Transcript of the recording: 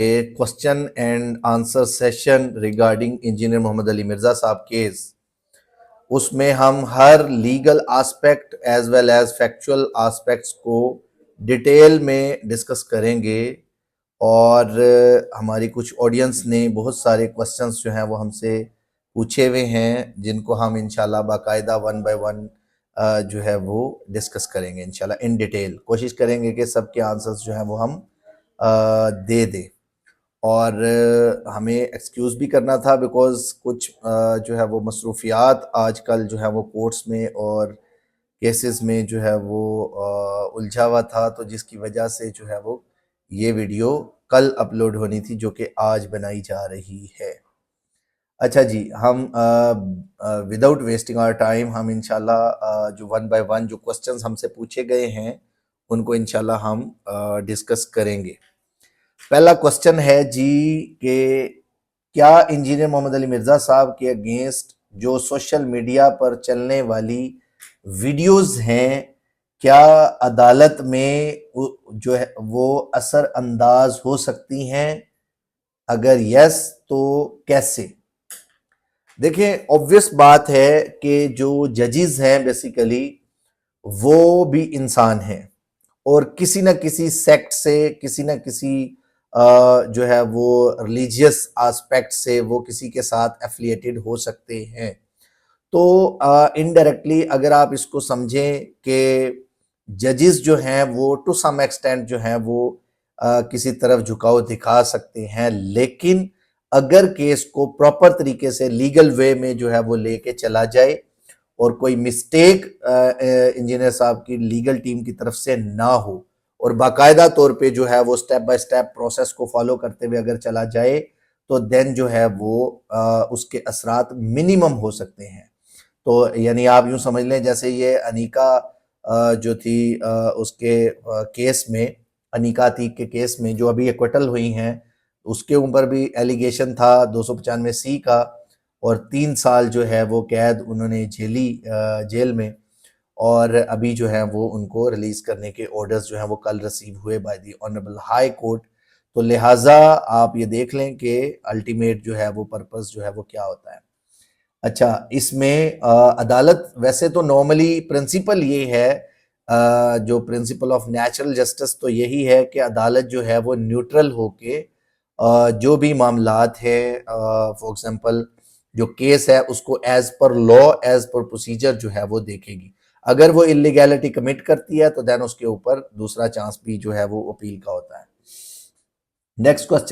Question and answer session regarding engineer Mohammad Ali Mirza sahab case, उसमें हम हर legal aspect as well as factual aspects को detail में डिस्कस करेंगे। और हमारी कुछ ऑडियंस ने बहुत सारे क्वेश्चंस जो हैं वो हमसे पूछे हुए हैं, जिनको हम इंशाल्लाह बाकायदा वन बाय वन जो है वो डिस्कस करेंगे इंशाल्लाह इन डिटेल। कोशिश करेंगे कि सबके आंसर्स जो हैं वो हम दे दें। और हमें एक्सक्यूज़ भी करना था बिकॉज़ कुछ जो है वो मसरूफियात आजकल जो है वो कोर्ट्स में और केसेस में जो है वो उलझा हुआ था, तो जिसकी वजह से जो है वो ये वीडियो कल अपलोड होनी थी जो कि आज बनाई जा रही है। अच्छा जी, हम विदाउट वेस्टिंग आवर टाइम हम इंशाल्लाह जो वन बाय वन जो क्वेश्चंस हमसे पूछे गए हैं उनको इंशाल्लाह हम डिस्कस करेंगे। पहला क्वेश्चन है जी कि क्या इंजीनियर मोहम्मद अली मिर्ज़ा साहब के अगेंस्ट जो सोशल मीडिया पर चलने वाली वीडियोस हैं, क्या अदालत में जो है वो असर अंदाज हो सकती हैं? अगर यस तो कैसे? देखिए, ऑब्वियस बात है कि जो जजेस हैं बेसिकली वो भी इंसान हैं और किसी न किसी सेक्ट से, किसी न किसी जो है वो रिलीजियस एस्पेक्ट से वो किसी के साथ एफिलिएटेड हो सकते हैं। तो इनडायरेक्टली अगर आप इसको समझें कि जजेस जो हैं वो टू सम एक्सटेंट जो हैं वो किसी तरफ झुकाव दिखा सकते हैं, लेकिन अगर केस को प्रॉपर तरीके से लीगल वे में जो है वो लेके चला जाए और कोई मिस्टेक इंजीनियर साहब की लीगल टीम की तरफ से ना हो और बाकायदा तौर पे जो है वो स्टेप बाय स्टेप प्रोसेस को फॉलो करते हुए अगर चला जाए, तो देन जो है वो उसके असरात मिनिमम हो सकते हैं। तो यानी आप यूं समझ लें जैसे ये अनीका जो थी उसके केस में, अनीका अतीक के केस में जो अभी एक्विटल हुई हैं, उसके ऊपर भी एलिगेशन था 295C का और 3 साल जो है वो कैद उन्होंने जेल में, और अभी जो है वो उनको रिलीज करने के ऑर्डर्स जो हैं वो कल रिसीव हुए by the honourable high court. तो लिहाजा आप ये देख लें कि अल्टीमेट जो है वो पर्पस जो है वो क्या होता है। अच्छा, इसमें अदालत वैसे तो नॉर्मली प्रिंसिपल ये है, जो प्रिंसिपल ऑफ नेचुरल जस्टिस तो यही है कि अदालत जो है वो न्यूट्रल होके जो भी मामलात है, फॉर एग्जांपल जो केस है उसको as per law as per procedure जो है वो देखेगी। अगर वो इलीगैलिटी कमिट करती है तो देन उसके ऊपर दूसरा चांस भी जो है वो अपील का होता है। Next question